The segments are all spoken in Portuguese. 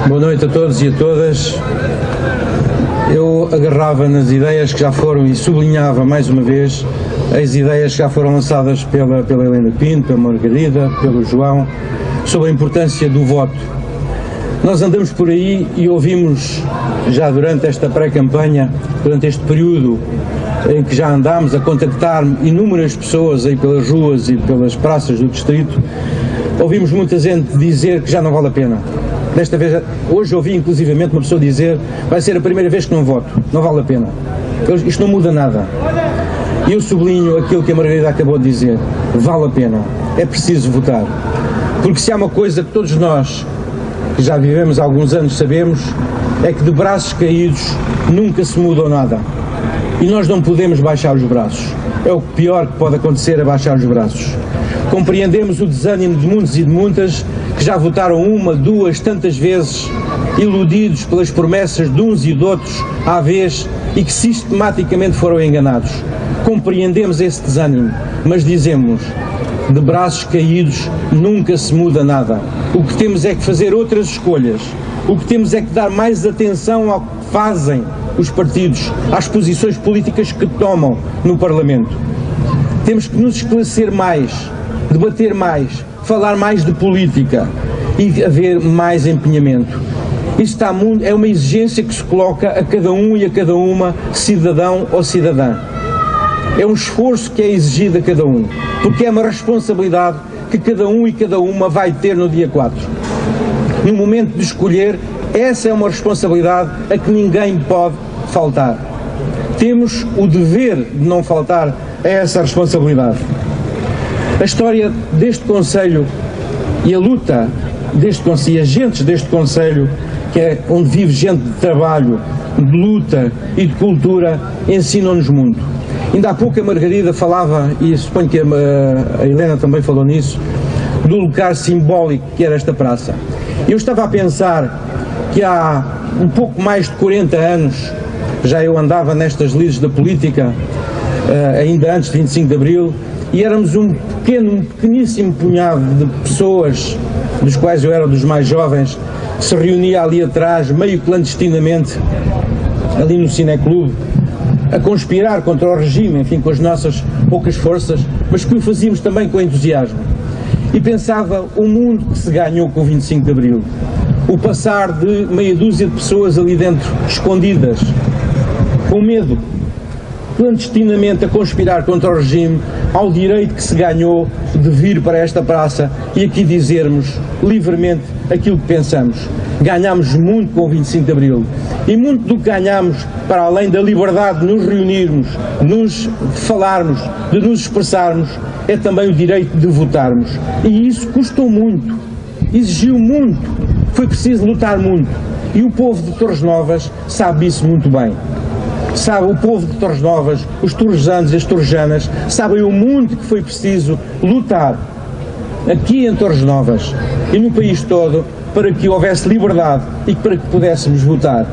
Boa noite a todos e a todas. Eu agarrava nas ideias que já foram e sublinhava mais uma vez as ideias que já foram lançadas pela Helena Pinto, pela Margarida, pelo João, sobre a importância do voto. Nós andamos por aí e ouvimos já durante esta pré-campanha, durante este período em que já andámos a contactar inúmeras pessoas aí pelas ruas e pelas praças do distrito, ouvimos muita gente dizer que já não vale a pena. Desta vez, hoje ouvi inclusivamente uma pessoa dizer: vai ser a primeira vez que não voto, não vale a pena. Isto não muda nada. E eu sublinho aquilo que a Margarida acabou de dizer: vale a pena, é preciso votar. Porque se há uma coisa que todos nós, que já vivemos há alguns anos, sabemos, é que de braços caídos nunca se muda nada. E nós não podemos baixar os braços. É o pior que pode acontecer, é baixar os braços. Compreendemos o desânimo de muitos e de muitas que já votaram uma, duas, tantas vezes, iludidos pelas promessas de uns e de outros à vez e que sistematicamente foram enganados. Compreendemos esse desânimo, mas dizemos: de braços caídos nunca se muda nada. O que temos é que fazer outras escolhas. O que temos é que dar mais atenção ao que fazem os partidos, às posições políticas que tomam no Parlamento. Temos que nos esclarecer mais, debater mais, falar mais de política e haver mais empenhamento. Isto é uma exigência que se coloca a cada um e a cada uma, cidadão ou cidadã. É um esforço que é exigido a cada um, porque é uma responsabilidade que cada um e cada uma vai ter no dia 4. No momento de escolher, essa é uma responsabilidade a que ninguém pode faltar. Temos o dever de não faltar a essa responsabilidade. A história deste Conselho e a luta deste Conselho e agentes deste Conselho, que é onde vive gente de trabalho, de luta e de cultura, ensinam-nos muito. Ainda há pouco a Margarida falava, e suponho que a Helena também falou nisso, do lugar simbólico que era esta praça. Eu estava a pensar que há um pouco mais de 40 anos, já eu andava nestas lides da política, ainda antes de 25 de Abril, e éramos um pequeníssimo punhado de pessoas, dos quais eu era dos mais jovens, que se reunia ali atrás, meio clandestinamente, ali no Cineclube, a conspirar contra o regime, enfim, com as nossas poucas forças, mas que o fazíamos também com entusiasmo. E pensava o mundo que se ganhou com o 25 de Abril. O passar de meia dúzia de pessoas ali dentro, escondidas, com medo, clandestinamente a conspirar contra o regime, ao direito que se ganhou de vir para esta praça e aqui dizermos livremente aquilo que pensamos. Ganhámos muito com o 25 de Abril. E muito do que ganhámos, para além da liberdade de nos reunirmos, de falarmos, de nos expressarmos, é também o direito de votarmos. E isso custou muito, exigiu muito, foi preciso lutar muito. E o povo de Torres Novas sabe isso muito bem. Sabe, o povo de Torres Novas, os torrejanos e as torrejanas, sabem o muito que foi preciso lutar aqui em Torres Novas e no país todo para que houvesse liberdade e para que pudéssemos votar.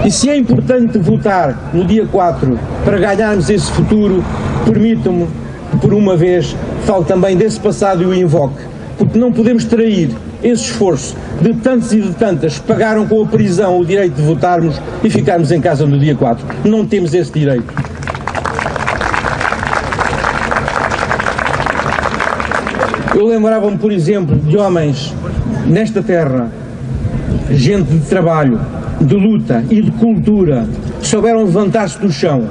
E se é importante votar no dia 4 para ganharmos esse futuro, permitam-me que por uma vez fale também desse passado e o invoque, porque não podemos trair esse esforço de tantos e de tantas que pagaram com a prisão o direito de votarmos e ficarmos em casa no dia 4. Não temos esse direito. Eu lembrava-me, por exemplo, de homens nesta terra, gente de trabalho, de luta e de cultura, que souberam levantar-se do chão,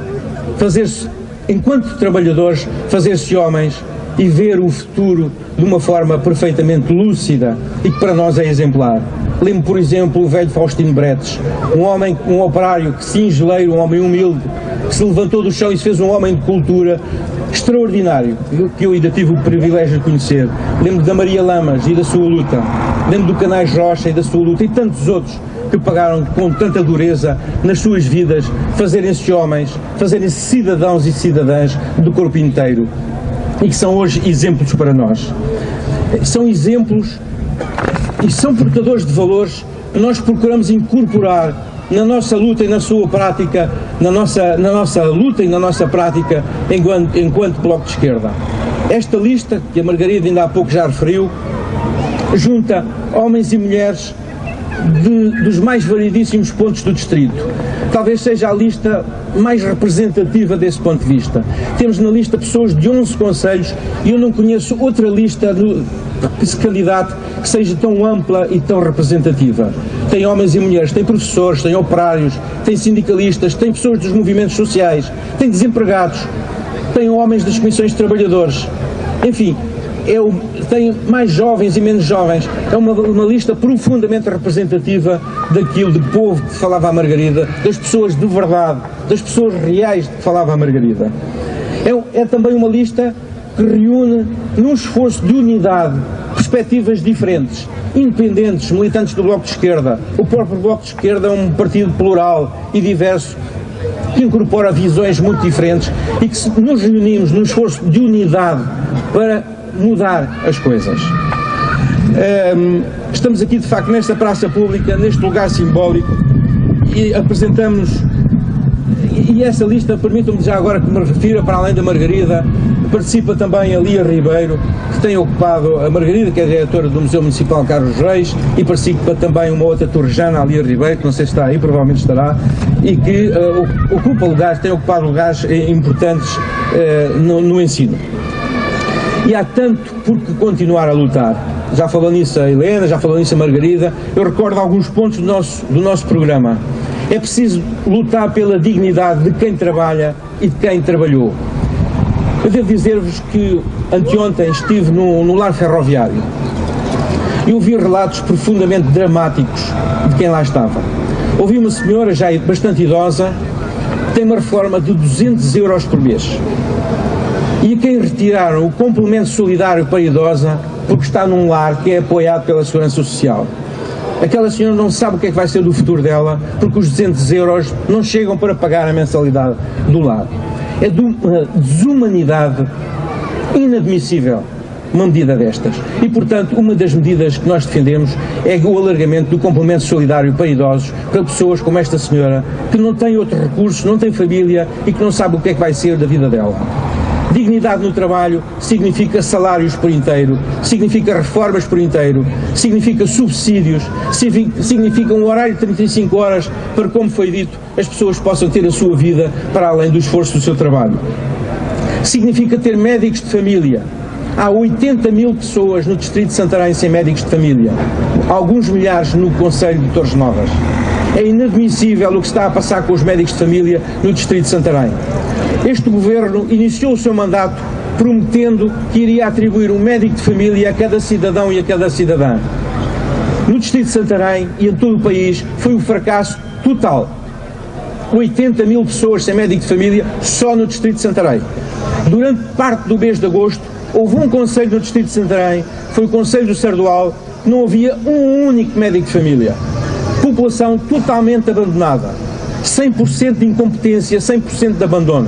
fazer-se, enquanto trabalhadores, fazer-se homens e ver o futuro de uma forma perfeitamente lúcida e que para nós é exemplar. Lembro, por exemplo, o velho Faustino Bretes, um homem, um operário singeleiro, um homem humilde, que se levantou do chão e se fez um homem de cultura extraordinário, que eu ainda tive o privilégio de conhecer. Lembro da Maria Lamas e da sua luta, lembro do Canais Rocha e da sua luta, e tantos outros que pagaram com tanta dureza nas suas vidas, fazerem-se homens, fazerem-se cidadãos e cidadãs do corpo inteiro, e que são hoje exemplos para nós. São exemplos e são portadores de valores que nós procuramos incorporar na nossa luta e na sua prática, na nossa luta e na nossa prática enquanto Bloco de Esquerda. Esta lista, que a Margarida ainda há pouco já referiu, junta homens e mulheres dos mais variedíssimos pontos do distrito. Talvez seja a lista mais representativa desse ponto de vista. Temos na lista pessoas de 11 concelhos e eu não conheço outra lista de candidato que seja tão ampla e tão representativa. Tem homens e mulheres, tem professores, tem operários, tem sindicalistas, tem pessoas dos movimentos sociais, tem desempregados, tem homens das comissões de trabalhadores, enfim, tem mais jovens e menos jovens. É uma lista profundamente representativa daquilo de povo que falava a Margarida, das pessoas de verdade, das pessoas reais de que falava a Margarida. É também uma lista que reúne, num esforço de unidade, perspectivas diferentes, independentes, militantes do Bloco de Esquerda. O próprio Bloco de Esquerda é um partido plural e diverso, que incorpora visões muito diferentes e que nos reunimos num esforço de unidade para mudar as coisas. Estamos aqui de facto nesta praça pública, neste lugar simbólico, e apresentamos, e essa lista, permitam-me já agora que me refira, para além da Margarida, participa também a Lia Ribeiro, que tem ocupado a Margarida, que é diretora do Museu Municipal Carlos Reis, e participa também uma outra torrejana, a Lia Ribeiro, que não sei se está aí, provavelmente estará, e que ocupa lugares, tem ocupado lugares importantes no ensino. E há tanto por que continuar a lutar. Já falou nisso a Helena, já falou nisso a Margarida. Eu recordo alguns pontos do nosso programa. É preciso lutar pela dignidade de quem trabalha e de quem trabalhou. Eu devo dizer-vos que anteontem estive no lar ferroviário e ouvi relatos profundamente dramáticos de quem lá estava. Ouvi uma senhora já bastante idosa que tem uma reforma de 200 euros por mês. E a quem retiraram o complemento solidário para a idosa porque está num lar que é apoiado pela Segurança Social. Aquela senhora não sabe o que é que vai ser do futuro dela, porque os 200 euros não chegam para pagar a mensalidade do lar. É de uma desumanidade inadmissível uma medida destas. E, portanto, uma das medidas que nós defendemos é o alargamento do complemento solidário para idosos, para pessoas como esta senhora, que não têm outros recursos, não têm família e que não sabe o que é que vai ser da vida dela. Dignidade no trabalho significa salários por inteiro, significa reformas por inteiro, significa subsídios, significa um horário de 35 horas para, como foi dito, as pessoas possam ter a sua vida para além do esforço do seu trabalho. Significa ter médicos de família. Há 80 mil pessoas no distrito de Santarém sem médicos de família, alguns milhares no concelho de Torres Novas. É inadmissível o que está a passar com os médicos de família no distrito de Santarém. Este governo iniciou o seu mandato prometendo que iria atribuir um médico de família a cada cidadão e a cada cidadã. No distrito de Santarém e em todo o país foi um fracasso total. 80 mil pessoas sem médico de família só no distrito de Santarém. Durante parte do mês de agosto houve um concelho no distrito de Santarém, foi o concelho do Sardual, que não havia um único médico de família. População totalmente abandonada. 100% de incompetência, 100% de abandono.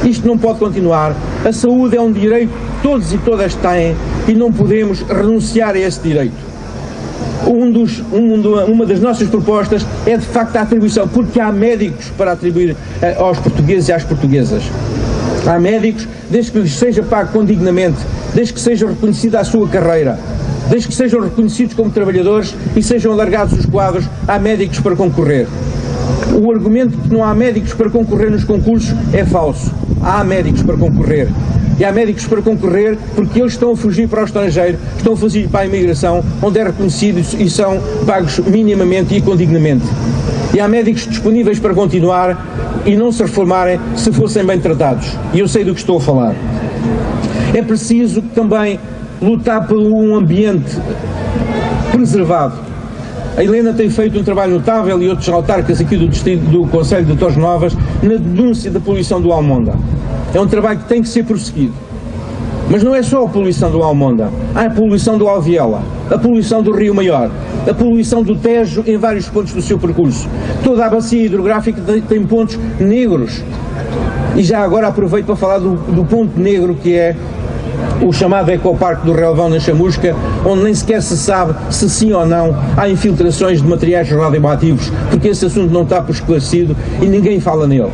Isto não pode continuar. A saúde é um direito que todos e todas têm e não podemos renunciar a esse direito. Uma das nossas propostas é de facto a atribuição, porque há médicos para atribuir aos portugueses e às portuguesas. Há médicos, desde que lhes seja pago condignamente, desde que seja reconhecida a sua carreira, desde que sejam reconhecidos como trabalhadores e sejam alargados os quadros, há médicos para concorrer. O argumento de que não há médicos para concorrer nos concursos é falso. Há médicos para concorrer. E há médicos para concorrer porque eles estão a fugir para o estrangeiro, estão a fugir para a imigração, onde é reconhecidos e são pagos minimamente e condignamente. E há médicos disponíveis para continuar e não se reformarem se fossem bem tratados. E eu sei do que estou a falar. É preciso também lutar por um ambiente preservado. A Helena tem feito um trabalho notável e outros autarcas aqui do distrito do concelho de Torres Novas na denúncia da poluição do Almonda. É um trabalho que tem que ser prosseguido. Mas não é só a poluição do Almonda. Há a poluição do Alviela, a poluição do Rio Maior, a poluição do Tejo em vários pontos do seu percurso. Toda a bacia hidrográfica tem pontos negros. E já agora aproveito para falar do ponto negro que é o chamado Ecoparque do Relvão na Chamusca, onde nem sequer se sabe se sim ou não há infiltrações de materiais radioativos, porque esse assunto não está por esclarecido e ninguém fala nele.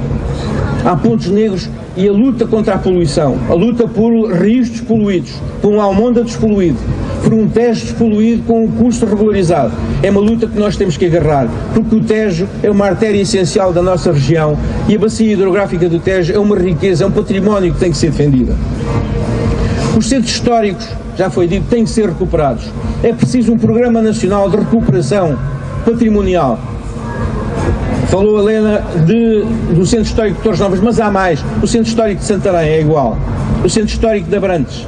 Há pontos negros e a luta contra a poluição, a luta por rios despoluídos, por um Almonda despoluído, por um Tejo despoluído com um custo regularizado. É uma luta que nós temos que agarrar, porque o Tejo é uma artéria essencial da nossa região e a bacia hidrográfica do Tejo é uma riqueza, é um património que tem que ser defendida. Os centros históricos, já foi dito, têm que ser recuperados. É preciso um programa nacional de recuperação patrimonial. Falou a Helena do Centro Histórico de Torres Novas, mas há mais. O Centro Histórico de Santarém é igual. O Centro Histórico de Abrantes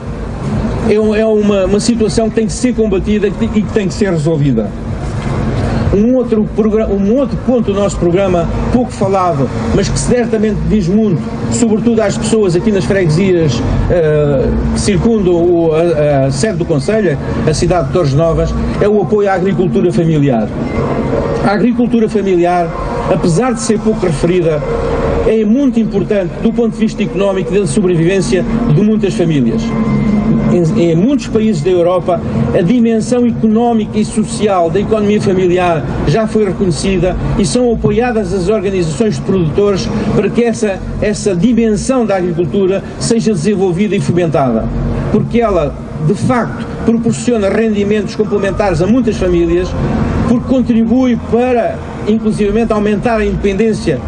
é uma situação que tem que ser combatida e que tem que ser resolvida. Um outro ponto do nosso programa, pouco falado, mas que certamente diz muito, sobretudo às pessoas aqui nas freguesias que circundam a sede do Conselho, a cidade de Torres Novas, é o apoio à agricultura familiar. A agricultura familiar, apesar de ser pouco referida, é muito importante do ponto de vista económico e da sobrevivência de muitas famílias. Em muitos países da Europa, a dimensão económica e social da economia familiar já foi reconhecida e são apoiadas as organizações de produtores para que essa dimensão da agricultura seja desenvolvida e fomentada. Porque ela, de facto, proporciona rendimentos complementares a muitas famílias, porque contribui para, inclusivamente, aumentar a independência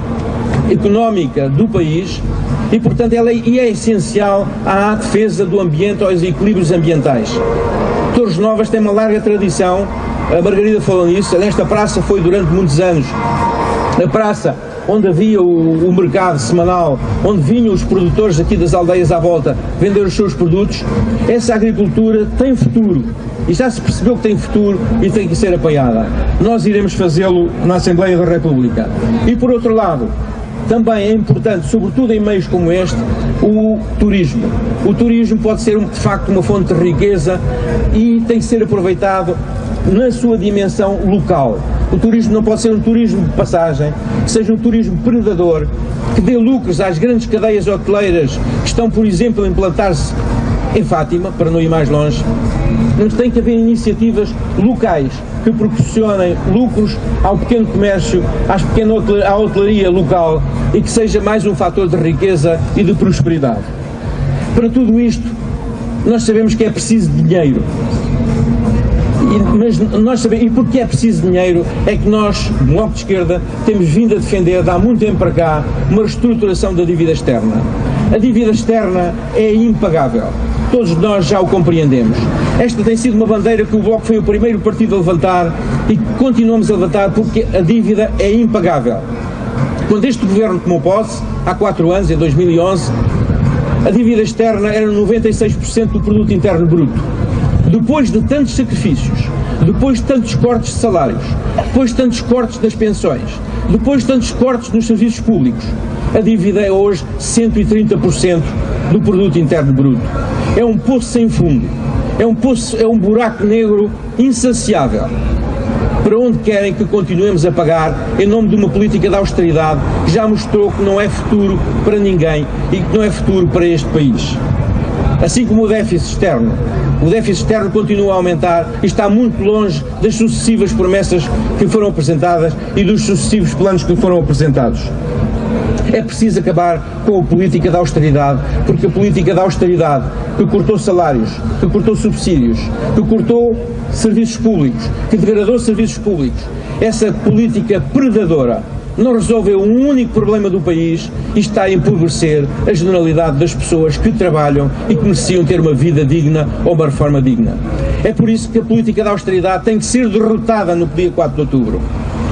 económica do país e, portanto, ela é essencial à defesa do ambiente, aos equilíbrios ambientais. Torres Novas tem uma larga tradição, a Margarida falou nisso, esta praça foi durante muitos anos a praça onde havia o mercado semanal, onde vinham os produtores aqui das aldeias à volta vender os seus produtos. Essa agricultura tem futuro e já se percebeu que tem futuro e tem que ser apoiada. Nós iremos fazê-lo na Assembleia da República. E, por outro lado, também é importante, sobretudo em meios como este, o turismo. O turismo pode ser, de facto, uma fonte de riqueza e tem que ser aproveitado na sua dimensão local. O turismo não pode ser um turismo de passagem, que seja um turismo predador, que dê lucros às grandes cadeias hoteleiras que estão, por exemplo, a implantar-se em Fátima, para não ir mais longe. Mas tem que haver iniciativas locais que proporcionem lucros ao pequeno comércio, à hotelaria local e que seja mais um fator de riqueza e de prosperidade. Para tudo isto, nós sabemos que é preciso dinheiro. Mas nós sabemos, e porque é preciso dinheiro, é que nós, Bloco de Esquerda, temos vindo a defender, de há muito tempo para cá, uma reestruturação da dívida externa. A dívida externa é impagável. Todos nós já o compreendemos. Esta tem sido uma bandeira que o Bloco foi o primeiro partido a levantar e que continuamos a levantar porque a dívida é impagável. Quando este governo tomou posse, há 4 anos, em 2011, a dívida externa era 96% do produto interno bruto. Depois de tantos sacrifícios, depois de tantos cortes de salários, depois de tantos cortes das pensões, depois de tantos cortes nos serviços públicos, a dívida é hoje 130% do produto interno bruto. É um poço sem fundo, é um buraco negro insaciável, para onde querem que continuemos a pagar em nome de uma política de austeridade que já mostrou que não é futuro para ninguém e que não é futuro para este país. Assim como o déficit externo continua a aumentar e está muito longe das sucessivas promessas que foram apresentadas e dos sucessivos planos que foram apresentados. É preciso acabar com a política da austeridade, porque a política da austeridade que cortou salários, que cortou subsídios, que cortou serviços públicos, que degradou serviços públicos, essa política predadora não resolveu um único problema do país e está a empobrecer a generalidade das pessoas que trabalham e que mereciam ter uma vida digna ou uma reforma digna. É por isso que a política da austeridade tem que ser derrotada no dia 4 de outubro.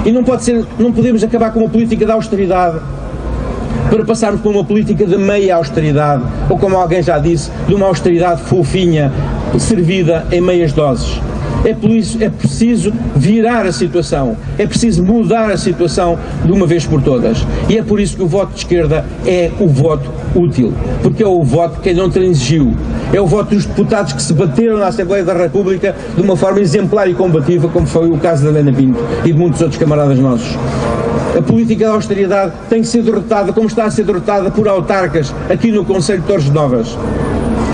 E não podemos acabar com uma política da austeridade para passarmos por uma política de meia austeridade, ou como alguém já disse, de uma austeridade fofinha, servida em meias doses. É por isso, é preciso virar a situação, é preciso mudar a situação de uma vez por todas. E é por isso que o voto de esquerda é o voto útil, porque é o voto de quem não transigiu, é o voto dos deputados que se bateram na Assembleia da República de uma forma exemplar e combativa, como foi o caso da Helena Pinto e de muitos outros camaradas nossos. A política da austeridade tem que ser derrotada, como está a ser derrotada por autarcas aqui no Conselho de Torres Novas,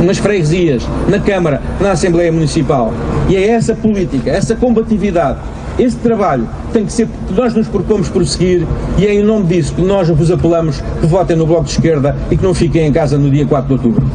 nas freguesias, na Câmara, na Assembleia Municipal. E é essa política, essa combatividade, esse trabalho tem que ser que nós nos propomos prosseguir, e é em nome disso que nós vos apelamos que votem no Bloco de Esquerda e que não fiquem em casa no dia 4 de outubro.